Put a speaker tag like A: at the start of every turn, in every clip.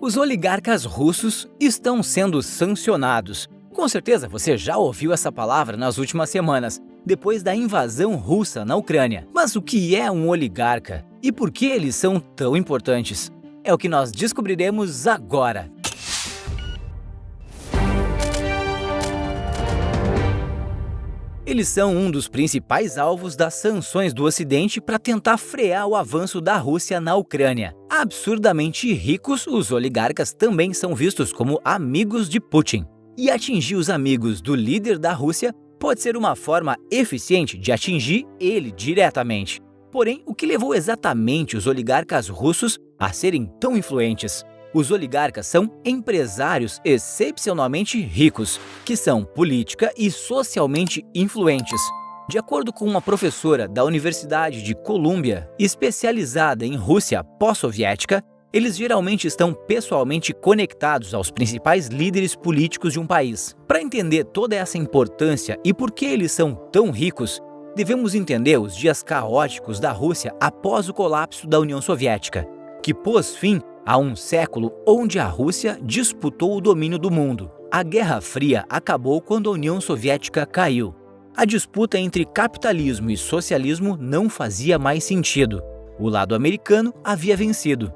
A: Os oligarcas russos estão sendo sancionados. Com certeza você já ouviu essa palavra nas últimas semanas, depois da invasão russa na Ucrânia. Mas o que é um oligarca? E por que eles são tão importantes? É o que nós descobriremos agora. Eles são um dos principais alvos das sanções do Ocidente para tentar frear o avanço da Rússia na Ucrânia. Absurdamente ricos, os oligarcas também são vistos como amigos de Putin. E atingir os amigos do líder da Rússia pode ser uma forma eficiente de atingir ele diretamente. Porém, o que levou exatamente os oligarcas russos a serem tão influentes? Os oligarcas são empresários excepcionalmente ricos, que são política e socialmente influentes. De acordo com uma professora da Universidade de Colômbia, especializada em Rússia pós-soviética, eles geralmente estão pessoalmente conectados aos principais líderes políticos de um país. Para entender toda essa importância e por que eles são tão ricos, devemos entender os dias caóticos da Rússia após o colapso da União Soviética, que pôs fim a um século onde a Rússia disputou o domínio do mundo. A Guerra Fria acabou quando a União Soviética caiu. A disputa entre capitalismo e socialismo não fazia mais sentido. O lado americano havia vencido.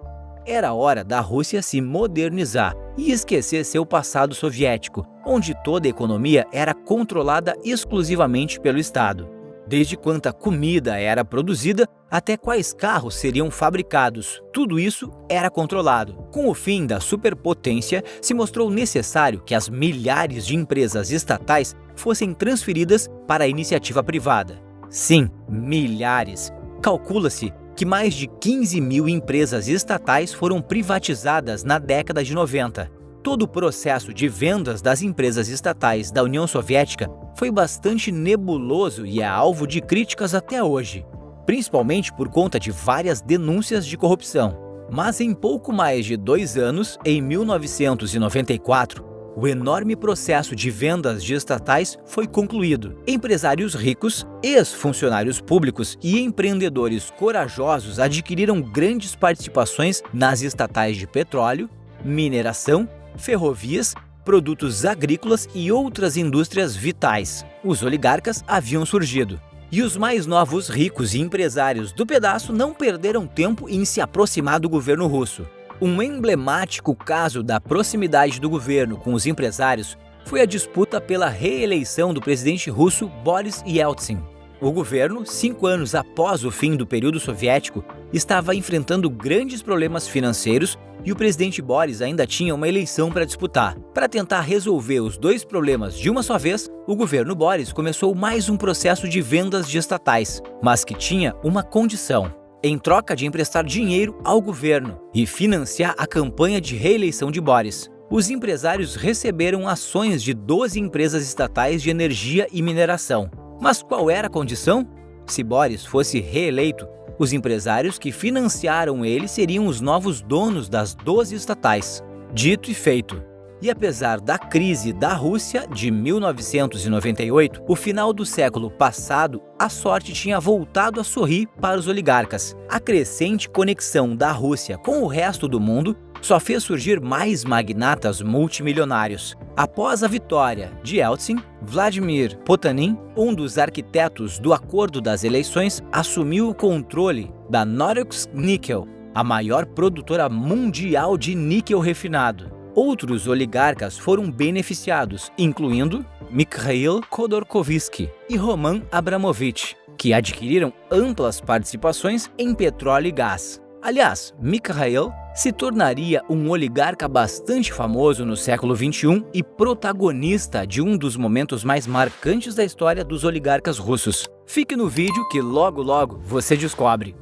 A: Era hora da Rússia se modernizar e esquecer seu passado soviético, onde toda a economia era controlada exclusivamente pelo Estado. Desde quanta comida era produzida até quais carros seriam fabricados, tudo isso era controlado. Com o fim da superpotência, se mostrou necessário que as milhares de empresas estatais fossem transferidas para a iniciativa privada. Sim, milhares. Calcula-se que mais de 15 mil empresas estatais foram privatizadas na década de 90. Todo o processo de vendas das empresas estatais da União Soviética foi bastante nebuloso e é alvo de críticas até hoje, principalmente por conta de várias denúncias de corrupção. Mas em pouco mais de 2 anos, em 1994, o enorme processo de vendas de estatais foi concluído. Empresários ricos, ex-funcionários públicos e empreendedores corajosos adquiriram grandes participações nas estatais de petróleo, mineração, ferrovias, produtos agrícolas e outras indústrias vitais. Os oligarcas haviam surgido. E os mais novos ricos e empresários do pedaço não perderam tempo em se aproximar do governo russo. Um emblemático caso da proximidade do governo com os empresários foi a disputa pela reeleição do presidente russo Boris Yeltsin. O governo, 5 anos após o fim do período soviético, estava enfrentando grandes problemas financeiros e o presidente Boris ainda tinha uma eleição para disputar. Para tentar resolver os dois problemas de uma só vez, o governo Boris começou mais um processo de vendas de estatais, mas que tinha uma condição: em troca de emprestar dinheiro ao governo e financiar a campanha de reeleição de Boris. Os empresários receberam ações de 12 empresas estatais de energia e mineração. Mas qual era a condição? Se Boris fosse reeleito, os empresários que financiaram ele seriam os novos donos das 12 estatais. Dito e feito. E apesar da crise da Rússia de 1998, o final do século passado, a sorte tinha voltado a sorrir para os oligarcas. A crescente conexão da Rússia com o resto do mundo só fez surgir mais magnatas multimilionários. Após a vitória de Yeltsin, Vladimir Potanin, um dos arquitetos do acordo das eleições, assumiu o controle da Norilsk Nickel, a maior produtora mundial de níquel refinado. Outros oligarcas foram beneficiados, incluindo Mikhail Khodorkovsky e Roman Abramovich, que adquiriram amplas participações em petróleo e gás. Aliás, Mikhail se tornaria um oligarca bastante famoso no século XXI e protagonista de um dos momentos mais marcantes da história dos oligarcas russos. Fique no vídeo que logo você descobre.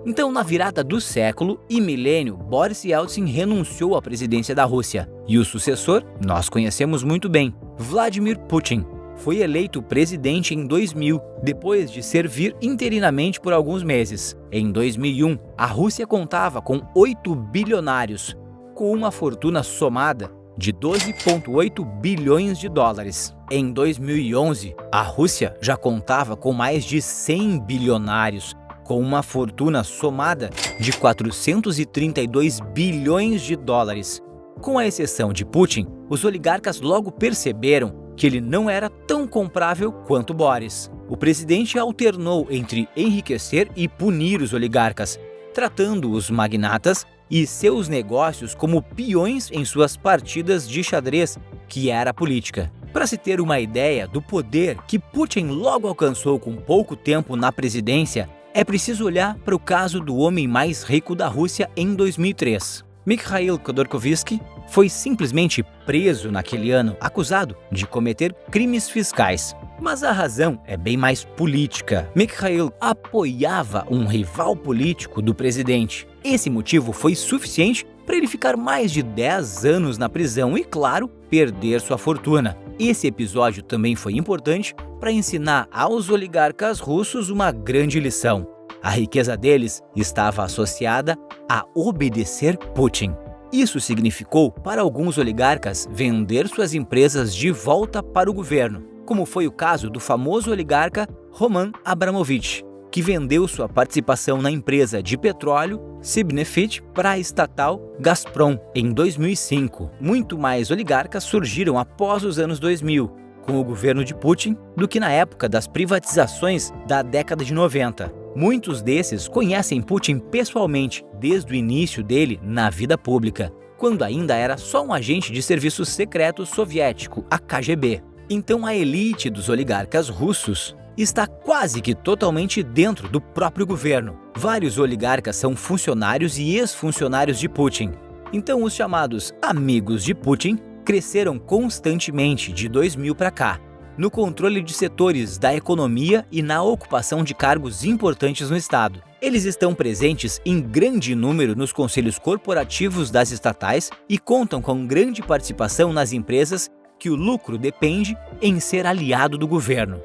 A: Então, na virada do século e milênio, Boris Yeltsin renunciou à presidência da Rússia. E o sucessor, nós conhecemos muito bem, Vladimir Putin. Foi eleito presidente em 2000, depois de servir interinamente por alguns meses. Em 2001, a Rússia contava com 8 bilionários, com uma fortuna somada de 12,8 bilhões de dólares. Em 2011, a Rússia já contava com mais de 100 bilionários, com uma fortuna somada de 432 bilhões de dólares. Com a exceção de Putin, os oligarcas logo perceberam que ele não era tão comprável quanto Boris. O presidente alternou entre enriquecer e punir os oligarcas, tratando os magnatas e seus negócios como peões em suas partidas de xadrez, que era a política. Para se ter uma ideia do poder que Putin logo alcançou com pouco tempo na presidência, é preciso olhar para o caso do homem mais rico da Rússia em 2003. Mikhail Khodorkovsky foi simplesmente preso naquele ano, acusado de cometer crimes fiscais. Mas a razão é bem mais política. Mikhail apoiava um rival político do presidente. Esse motivo foi suficiente para ele ficar mais de 10 anos na prisão e, claro, perder sua fortuna. Esse episódio também foi importante para ensinar aos oligarcas russos uma grande lição. A riqueza deles estava associada a obedecer Putin. Isso significou para alguns oligarcas vender suas empresas de volta para o governo, como foi o caso do famoso oligarca Roman Abramovich, que vendeu sua participação na empresa de petróleo Sibnefit para a estatal Gazprom em 2005. Muito mais oligarcas surgiram após os anos 2000, com o governo de Putin, do que na época das privatizações da década de 90. Muitos desses conhecem Putin pessoalmente desde o início dele na vida pública, quando ainda era só um agente de serviço secreto soviético, a KGB. Então a elite dos oligarcas russos está quase que totalmente dentro do próprio governo. Vários oligarcas são funcionários e ex-funcionários de Putin. Então os chamados amigos de Putin cresceram constantemente de 2000 para cá, no controle de setores da economia e na ocupação de cargos importantes no Estado. Eles estão presentes em grande número nos conselhos corporativos das estatais e contam com grande participação nas empresas que o lucro depende em ser aliado do governo.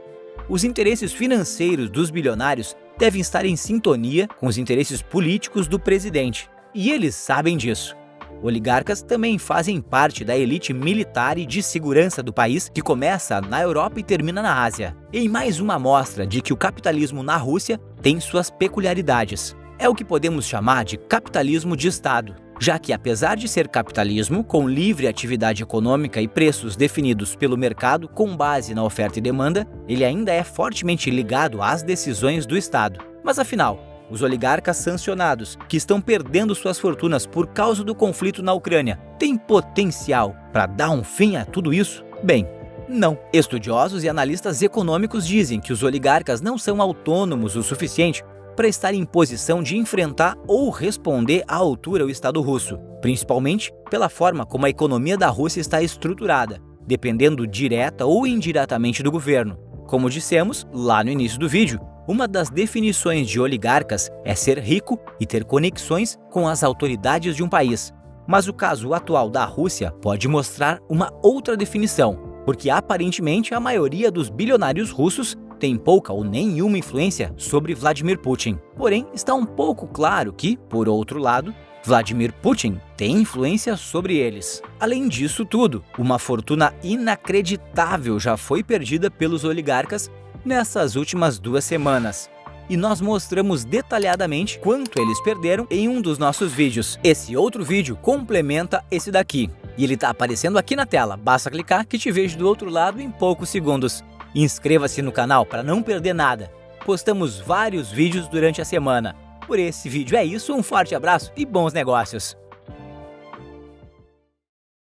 A: Os interesses financeiros dos bilionários devem estar em sintonia com os interesses políticos do presidente, e eles sabem disso. Oligarcas também fazem parte da elite militar e de segurança do país, que começa na Europa e termina na Ásia. Em mais uma amostra de que o capitalismo na Rússia tem suas peculiaridades. É o que podemos chamar de capitalismo de Estado, já que apesar de ser capitalismo, com livre atividade econômica e preços definidos pelo mercado com base na oferta e demanda, ele ainda é fortemente ligado às decisões do Estado. Mas afinal, os oligarcas sancionados, que estão perdendo suas fortunas por causa do conflito na Ucrânia, têm potencial para dar um fim a tudo isso? Bem, não. Estudiosos e analistas econômicos dizem que os oligarcas não são autônomos o suficiente para estar em posição de enfrentar ou responder à altura o Estado russo, principalmente pela forma como a economia da Rússia está estruturada, dependendo direta ou indiretamente do governo. Como dissemos lá no início do vídeo, uma das definições de oligarcas é ser rico e ter conexões com as autoridades de um país. Mas o caso atual da Rússia pode mostrar uma outra definição, porque aparentemente a maioria dos bilionários russos tem pouca ou nenhuma influência sobre Vladimir Putin. Porém, está um pouco claro que, por outro lado, Vladimir Putin tem influência sobre eles. Além disso tudo, uma fortuna inacreditável já foi perdida pelos oligarcas nessas últimas 2 semanas. E nós mostramos detalhadamente quanto eles perderam em um dos nossos vídeos. Esse outro vídeo complementa esse daqui. E ele está aparecendo aqui na tela. Basta clicar que te vejo do outro lado em poucos segundos. Inscreva-se no canal para não perder nada. Postamos vários vídeos durante a semana. Por esse vídeo é isso, um forte abraço e bons negócios!